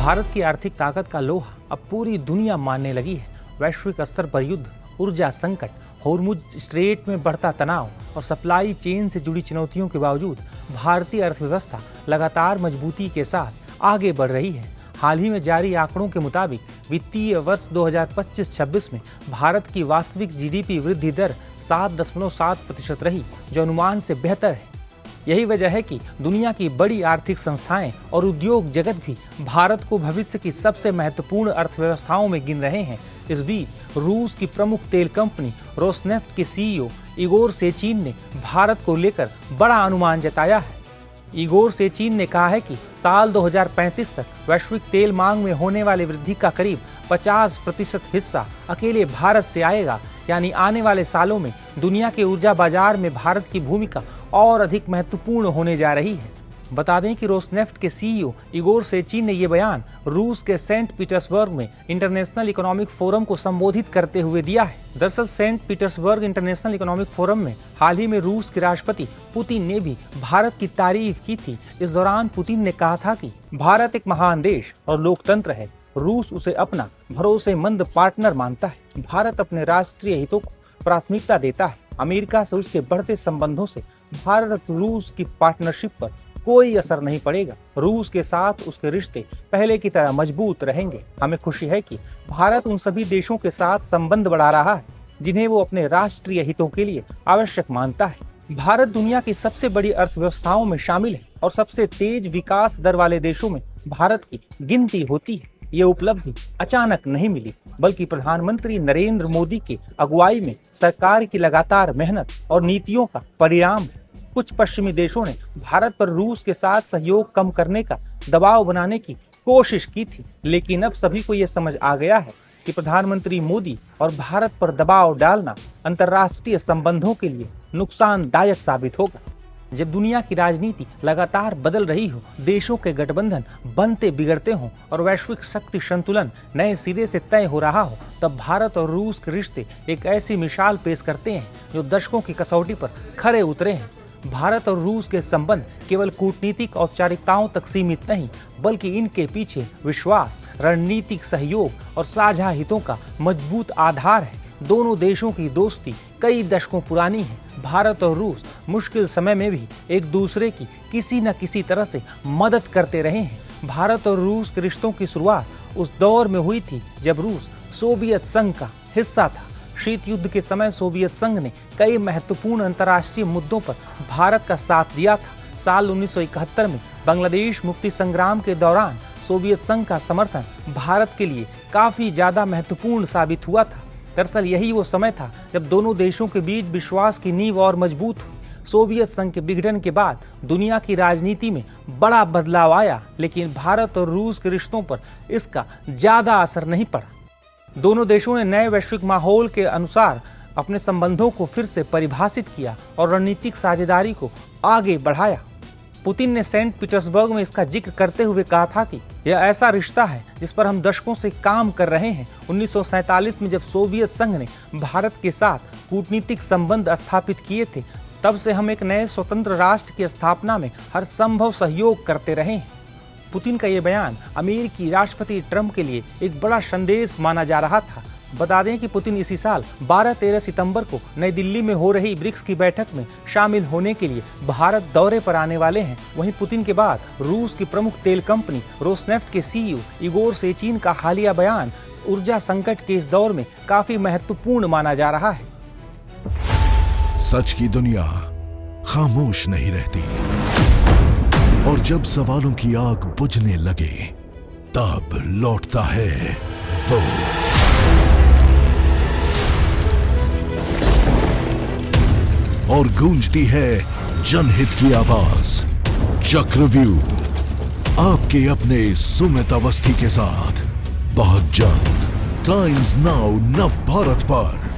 भारत की आर्थिक ताकत का लोहा अब पूरी दुनिया मानने लगी है। वैश्विक स्तर पर युद्ध, ऊर्जा संकट, होर्मुज स्ट्रेट में बढ़ता तनाव और सप्लाई चेन से जुड़ी चुनौतियों के बावजूद भारतीय अर्थव्यवस्था लगातार मजबूती के साथ आगे बढ़ रही है। हाल ही में जारी आंकड़ों के मुताबिक वित्तीय वर्ष 2025-26 में भारत की वास्तविक जीडीपी वृद्धि दर 7.7% रही, जो अनुमान से बेहतर है। यही वजह है कि दुनिया की बड़ी आर्थिक संस्थाएं और उद्योग जगत भी भारत को भविष्य की सबसे महत्वपूर्ण अर्थव्यवस्थाओं में गिन रहे हैं। इस बीच रूस की प्रमुख तेल कंपनी रोसनेफ्ट के सीईओ इगोर सेचिन ने भारत को लेकर बड़ा अनुमान जताया है। इगोर सेचिन ने कहा है कि साल 2035 तक वैश्विक तेल मांग में होने वाली वृद्धि का करीब 50% हिस्सा अकेले भारत से आएगा। यानी आने वाले सालों में दुनिया के ऊर्जा बाजार में भारत की भूमिका और अधिक महत्वपूर्ण होने जा रही है। बता दें कि रोसनेफ्ट के सीईओ इगोर सेचिन ने यह बयान रूस के सेंट पीटर्सबर्ग में इंटरनेशनल इकोनॉमिक फोरम को संबोधित करते हुए दिया है। दरअसल Saint Petersburg International Economic Forum में हाल ही में रूस के राष्ट्रपति पुतिन ने भी भारत की तारीफ की थी। इस दौरान पुतिन ने कहा था कि भारत एक महान देश और लोकतंत्र है। रूस उसे अपना भरोसेमंद पार्टनर मानता है। भारत अपने राष्ट्रीय हितों को प्राथमिकता देता है। अमेरिका से उसके बढ़ते संबंधों से भारत रूस की पार्टनरशिप पर कोई असर नहीं पड़ेगा। रूस के साथ उसके रिश्ते पहले की तरह मजबूत रहेंगे। हमें खुशी है कि भारत उन सभी देशों के साथ संबंध बढ़ा रहा है जिन्हें वो अपने राष्ट्रीय हितों के लिए आवश्यक मानता है। भारत दुनिया की सबसे बड़ी अर्थव्यवस्थाओं में शामिल है और सबसे तेज विकास दर वाले देशों में भारत की गिनती होती है। ये उपलब्धि अचानक नहीं मिली, बल्कि प्रधानमंत्री नरेंद्र मोदी की अगुवाई में सरकार की लगातार मेहनत और नीतियों का परिणाम है। कुछ पश्चिमी देशों ने भारत पर रूस के साथ सहयोग कम करने का दबाव बनाने की कोशिश की थी, लेकिन अब सभी को यह समझ आ गया है कि प्रधानमंत्री मोदी और भारत पर दबाव डालना अंतर्राष्ट्रीय संबंधों के लिए नुकसानदायक साबित होगा। जब दुनिया की राजनीति लगातार बदल रही हो, देशों के गठबंधन बनते बिगड़ते हों और वैश्विक शक्ति संतुलन नए सिरे से तय हो रहा हो, तब भारत और रूस के रिश्ते एक ऐसी मिसाल पेश करते हैं जो दशकों की कसौटी पर खरे उतरे हैं। भारत और रूस के संबंध केवल कूटनीतिक औपचारिकताओं तक सीमित नहीं, बल्कि इनके पीछे विश्वास, रणनीतिक सहयोग और साझा हितों का मजबूत आधार है। दोनों देशों की दोस्ती कई दशकों पुरानी है। भारत और रूस मुश्किल समय में भी एक दूसरे की किसी न किसी तरह से मदद करते रहे हैं। भारत और रूस के रिश्तों की शुरुआत उस दौर में हुई थी जब रूस सोवियत संघ का हिस्सा था। शीत युद्ध के समय सोवियत संघ ने कई महत्वपूर्ण अंतर्राष्ट्रीय मुद्दों पर भारत का साथ दिया था। साल 1971 में बांग्लादेश मुक्ति संग्राम के दौरान सोवियत संघ का समर्थन भारत के लिए काफी ज्यादा महत्वपूर्ण साबित हुआ था। दरअसल यही वो समय था जब दोनों देशों के बीच विश्वास की नींव और मजबूत हुई। सोवियत संघ के विघटन के बाद दुनिया की राजनीति में बड़ा बदलाव आया, लेकिन भारत और रूस के रिश्तों पर इसका ज्यादा असर नहीं पड़ा। दोनों देशों ने नए वैश्विक माहौल के अनुसार अपने संबंधों को फिर से परिभाषित किया और रणनीतिक साझेदारी को आगे बढ़ाया। पुतिन ने सेंट पीटर्सबर्ग में इसका जिक्र करते हुए कहा था कि यह ऐसा रिश्ता है जिस पर हम दशकों से काम कर रहे हैं। 1947 में जब सोवियत संघ ने भारत के साथ कूटनीतिक संबंध स्थापित किए थे, तब से हम एक नए स्वतंत्र राष्ट्र की स्थापना में हर संभव सहयोग करते रहे हैं। पुतिन का ये बयान अमेरिकी राष्ट्रपति ट्रंप के लिए एक बड़ा संदेश माना जा रहा था। बता दें कि पुतिन इसी साल 12-13 सितंबर को नई दिल्ली में हो रही ब्रिक्स की बैठक में शामिल होने के लिए भारत दौरे पर आने वाले हैं। वहीं पुतिन के बाद रूस की प्रमुख तेल कंपनी रोसनेफ्ट के सीईओ इगोर सेचिन का हालिया बयान ऊर्जा संकट के इस दौर में काफी महत्वपूर्ण माना जा रहा है। सच की दुनिया खामोश नहीं रहती, और जब सवालों की आग बुझने लगे तब लौटता है वो। और गूंजती है जनहित की आवाज। चक्रव्यूह आपके अपने सुमित अवस्थी के साथ बहुत जल्द टाइम्स नाउ नव भारत पर।